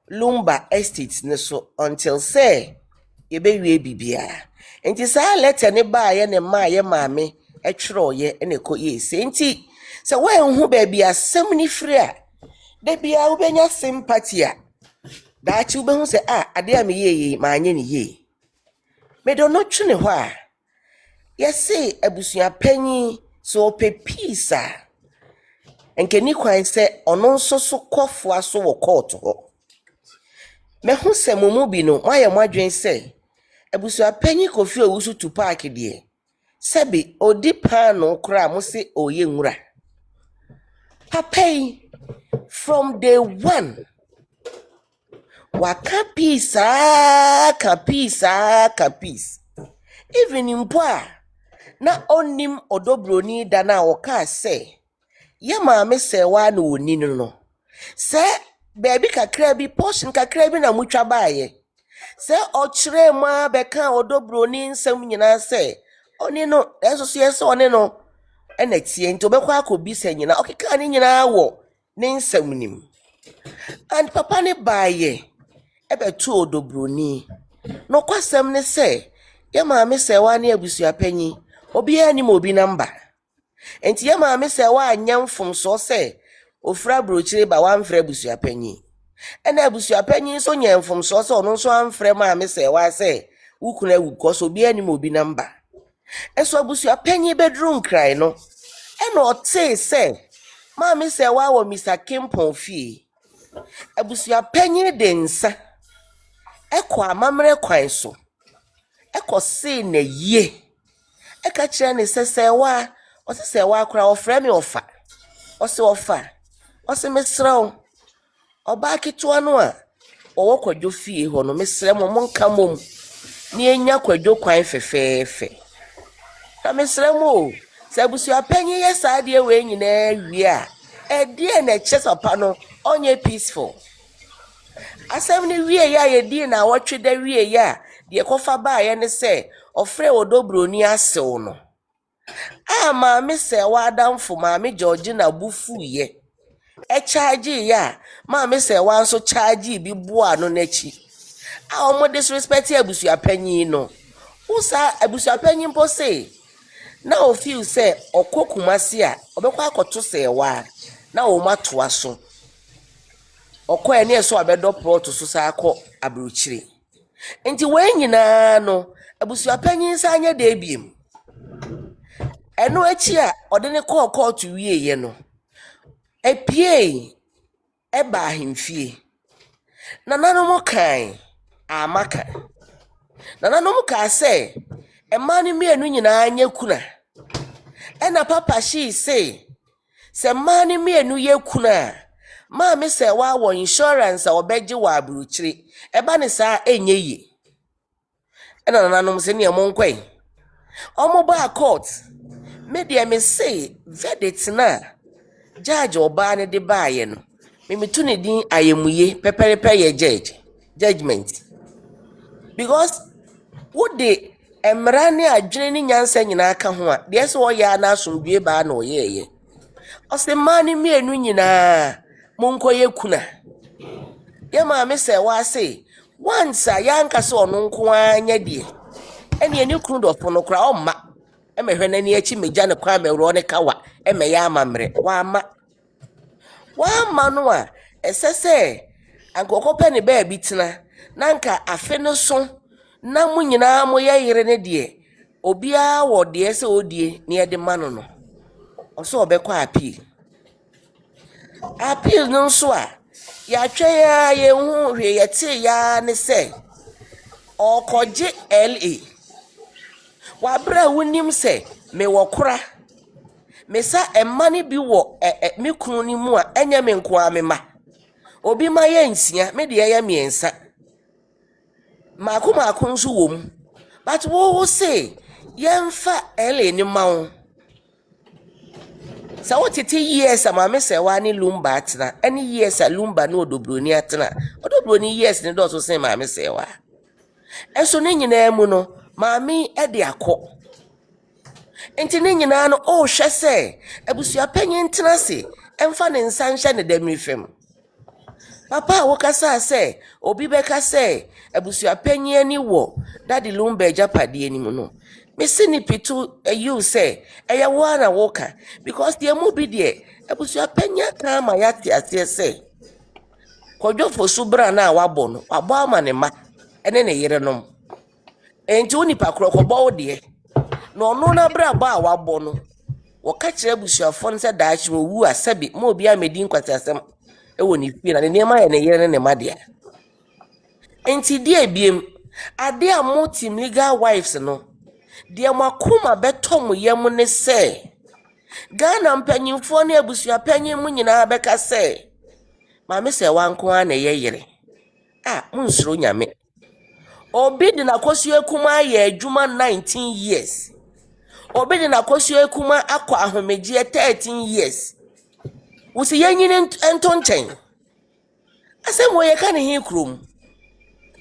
lumba estates ne so until say ye be wie bibia enti sa letter ne ba ye ne ma ye maame etwero ye ene ko ye se enti se we hu ba bia asem ni free a de bia wo benya sympathy a da chi wo be hu se ade a me ye ma anye ne ye me do no twene ho a ye se abusua panyi so pe peace a enke ni kwan se ono nso so kofo aso wo court ho me hu se mumu bi no maye mwadwen se abusu apanyi kofi owusu to park de sebi odi pano kra mo se oye nwura papai from day one waka peace even impo a na onim odobroni da na woka se ye maame se wa na oni no se baby kakra bi portion kakra bi na mutwa baaye se ochire ma beka odobroni nsam nyina se oni no enso so yese oni no ena tie nti obekwa akobi se nyina okeka ni nyina wo ne nsam nim and papa ne baaye ebetu odobroni no kwasem ne se ye maame se wa na abusua panyi obi ani mo obi namba enti ye maame se wa anyamfom so se ofra brochire ba wan frɛ abusua panyi ena abusua panyi so nyamfom so se ono so amfrɛ maame se wa se wukuna wuko so bi ani mo bi namba eso abusua panyi bedroom cry no ena ote se maame se wa wo Mr. Kimpon fie abusua panyi de nsa ekọ amamre kwan so ekọ se na ye eka kire ne sese wa osese wa akra ofrɛ me ofa ose ofa ose mesrɛw oba ketewa no a owo Kwadwo fie ho no mesrɛ mo nka mom ni enya Kwadwo kwan fefeefe na mesrɛ mo se abusua panyi ye saade we nyina wie a die na chesopa no onye peaceful asem ni wie ya ye die na wotwe da wie ya de kofa ba ye ne se ofrɛ odobroni asew no maame se wa adamfo maame George na bufu ye charge ya maame se wa nso charge bi boa no nachi omo disrespect abusua panyi no usa abusua panyi mpo se na o feel se okokumase a obekwa akoto se wa na o matoa so okọ ene eso abedo prot so sa akọ abrochire enti we nyina no abusua panyi sa anya da ebiem eno achi a ode ne call court wie ye no epie eba ahemfie na nanom kan amaka na nanom ka se emani mienu nyina anya kuna ena papa shi se mani mienu ye kuna maame se wa wo insurance a obeji wa abrochire eba ne sa enye yi ena nanom se ne monkwan omo ba court media me say verdict na judge oba ne de baaye no mimitu ne din ayemuye peperepe ye judgment because what the emrane adwene ni nyansa nyina aka ho a de se wo ya na asomdue ba na oyeye ose mani mienu nyina monkoye kuna ye maame se wa se once yanka se ono nko anya die Eni eni kunu do fono kra o ma. E me hwe nani achi meja ne kwa me ro ne kawa. E me ya amamre. Wa ma no a esese ankokope ne ba bitina na nka afe no so na mu nyina mo ye yire ne de obia wo de se odie ne ye de ma no oso obekwa appeal no so a ya twa ya ye hu hwe ye te ya ne se okoje LA wa bra wonim se me wokora me sa emane bi wo me kunu ni mu a enya me nko a me ma obi ma ye nsia me de ye miensa mako nso wom but wo say yemfa LA ni mawo sa what it years ama me say wa ni lumba atena any years a lumba no odobroni atena odobroni years ni do so say ma me say wa enso ne nyina mu no ma me e de akọ enti ne nyina no o hwe say abusua panyin tena se emfa ne nsanhye ne damri fem papa wo kasa say obi be kasa abusua panyin ani wo daddy lumba japade ani mu no me sini pitu you say eya wo na wo ka because the mu bi de abusua panyin ka ma yate ase say Kwadwo fosubra na wabọ no wabọ ama ne ma ene ne yere nom enti oni pakro kobọ de no ono na bra ba wabọ no wo ka kire busuafo no se daachi wu asabi ma obi amedi nkwatasem e woni fie na ne ma ye ne yere ne ma de enti die ebiem ade a multi legal wives no de makoma betom yem ne se Ghana mpanyimfo na abusua panyin mu nyina beka se ma me se wanko na ye yere munsuro nyame obi de na kwosua kuma ye adwuma 19 years obi de na kwosua kuma akọ ahomegie 13 years wusi yanyine entonchen asem wo ye ka ne hi krom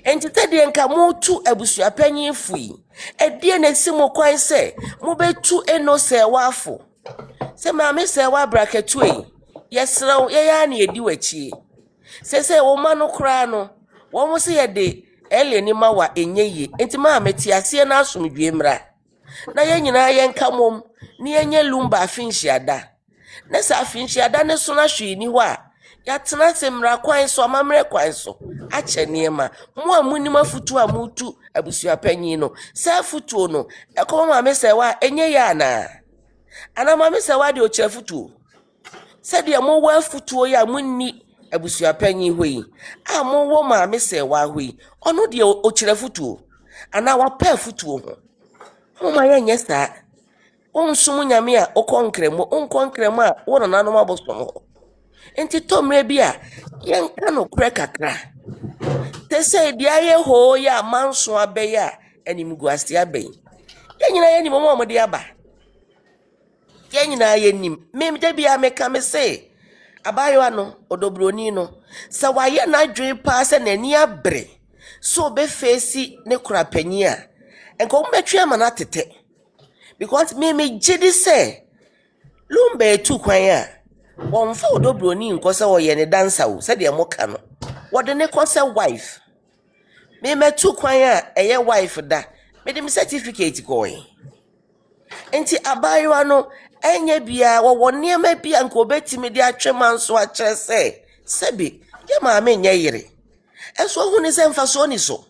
entite de nka motu abusua panyin fui edie na simo kwan se mo betu eno se wafo se ma me se wa braketu e yesrew ye ya na edi wachi se wo ma no kra no wo mo se ye de eleni ma wa enyeyi enti ma meti ase na asomdwe mra na ye nyina ye nka mom ni enye lumba afinhyiada na sa afinhyiada ne so na hwe ni ho a ya tena semra kwan so amamre kwan so ache niema mo amuni mafutu amutu abusua panyin no sa futu no ekoma ma me se wa enye ya ana ma me se wa de o kire futu se de mo wa futu ya munni abusua panyin hoyi mo wo ma me se wa hoyi ono de o kire futu ana wa pa futu ho ma ya nyesa onsum nyame a okonkremo a wo na no mabosom enti tomre bia yenka no kure kakra te say dia ye ho ya manso abe ya animguase abe yenyina ye nim mo de aba yenyina ye nim mem de bia meka me say abayo ano odobroni no sa waye na dwen pa se nani abre so be face ne kura panyi a enko metwe ama na tete because me jidi say lumba etu kwan a wonfa odobroni nkosa wo ye ne dancer wo se de mo ka no wo de ne kosa wife me metu kwan a eye wife da me de certificate ko yi enti abayo no enye bia wo niema bia nko betimi de atwema nso a kire se sebi ye ma me nye yire enso hu ni se mfa so ni so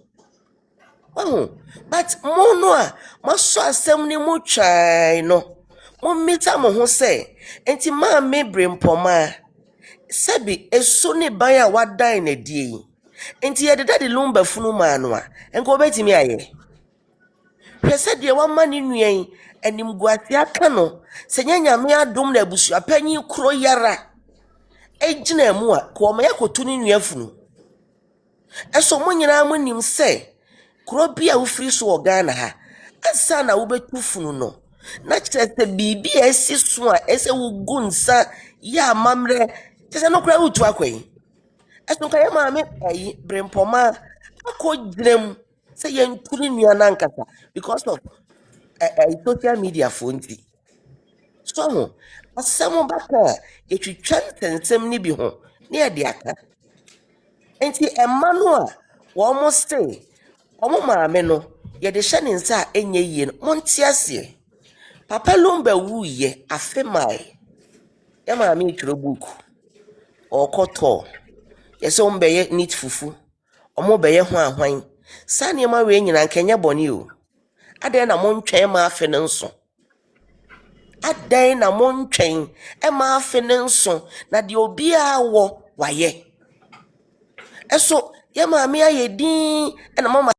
but mono a maso asem ni mu twai no mo mita mo ho se enti ma me brempoma sebi eso ne ban a wadan na die enti ye de lumba funu ma no a enko betimi aye pese de wa mani nuan anim guate aka no se nyanyame adom na abusua panyin kro yara ejina mu a ko ma yakotu ni nuan funu eso mo nyina mo nim se kro bia wo firi so Ghana ha asa na wo betu funu no na chete bibi esi so a ese wo gunsa ya mamre chese no kra utu akwen eso kan ya ma me ayi brempoma akodrem se yenturi nua na Nkansah because of social media phone ti so asamo baka etwitwa ntensem ni bi ho ne ya de aka enti emmanuel wo mo stay omo maame no ye de hye ne nsa enye yie no monte ase papa lumba wuye afe mai ya ma mi twere book okoto yese ombeye neat fufu omobeye ho ahwan sane ma we nyina nkenya boni o adan na montwen ma afe ne nso adan na montwen e ma afe ne nso na de obi a wo waye eso ya ma mi ayedin e na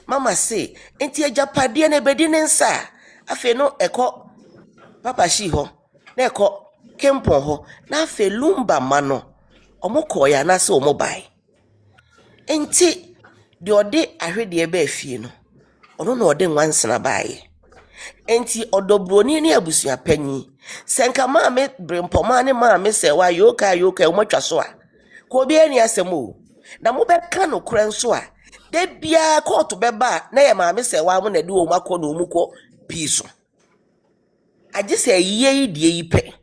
mama say enti ajapade na bedi ne nsa afe no eko papa shi ho na eko kempon ho na afe lumba mano omoko ya na se omobai enti de ode ahwede ebe afie no ono na ode nwansena baaye enti odobroni ne abusua panyi senka maame brempoma ne maame se wa yoka omotwa so a ko bi ani asemo na mo beka no kran so a de bia court beba na ye maame se wa mo na de o makọ na omuko piso agye se yiye die yipe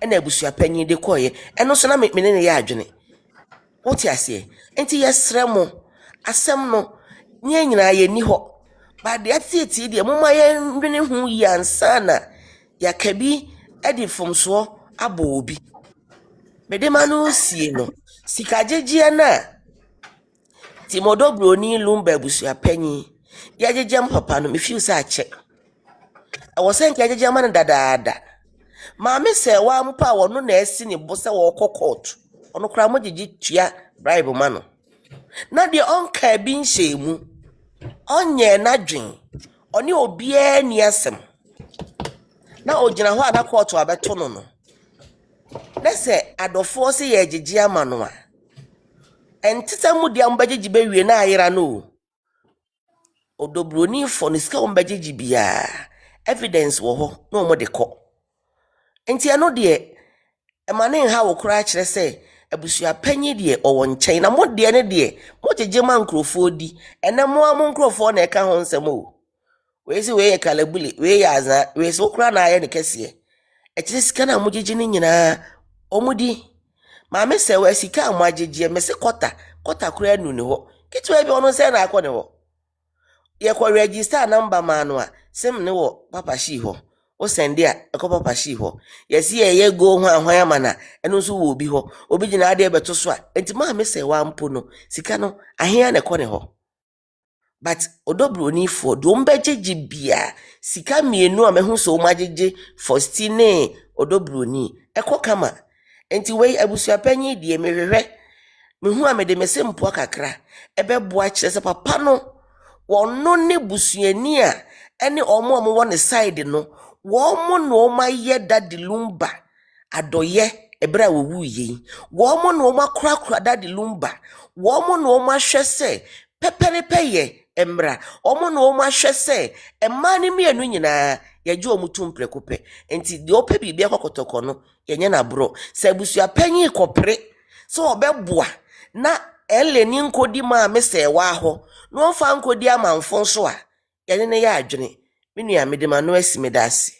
na abusua panyi de koye eno so na me ne ye adwene woti ase enti yesremo asem no nye nyina ye ni ho ba de atieti de moma ye ndwene hu yi ansana yakabi edi fomso abo obi mede manu sie no sikagyegie na Timodobro lumba abusua panyi yagegem papa no me feel say ache awosen yagegem man dadaada maame se wa mpa wono na esi ne bo se wo court ono kra mo gigi tua bribe mano na de onka bi nhemu onye na dwen oni obia ni asem na ogina ho ana court abeto no no na se adofo se yagege amano a entita mu dia mbagegi bewie na ayira no odobroni fo ne sika mbagegi bia evidence wo ho na omo de ko enti ano de emane ha wo kura kire se abusua panyi de owo nchen na mo de ne de mo gege man nkrofo di ene mo am nkrofo na eka ho nsem o we si we ye kalabuli we ya azan we so kura na aye ne kese e kire sika na mo gege ne nyina omudi maame se wa sika amagege me se kota kura anu ne ho kitwa bi ono se na akọ ne ho ye ko register number manu a sem ne wo papa shi ho o sende a eko papa shi ho ye si ye go ho ahwan amana eno so wo obi ho obi gina ade beto so a enti maame se wa mpo no sika no ahia ne ko ne ho but odobroni fo do mbagege bia sika mienu a mehu so magege for stine odobroni eko kama enti wei abusua panyi die mehwehwe mehu amede mesempo kakra ebeboa kire se papa no wono ne busuani a ene omo wo ne side no wo mo no maye dadi lumba adoye ebra wo wuye wo mo no makura dadi lumba wo mo no mahwese peperepeye emra omo no mahwese emane mienu nyina yaje omutumprɛ kopɛ enti de ope bibia kokotoko no yenye na bro se busua panyi kopre so obeboa na ele ni nkodi ma mese wa ho no fa nkodi amanfo so a yene ne ya adwene me nua medema no asimedase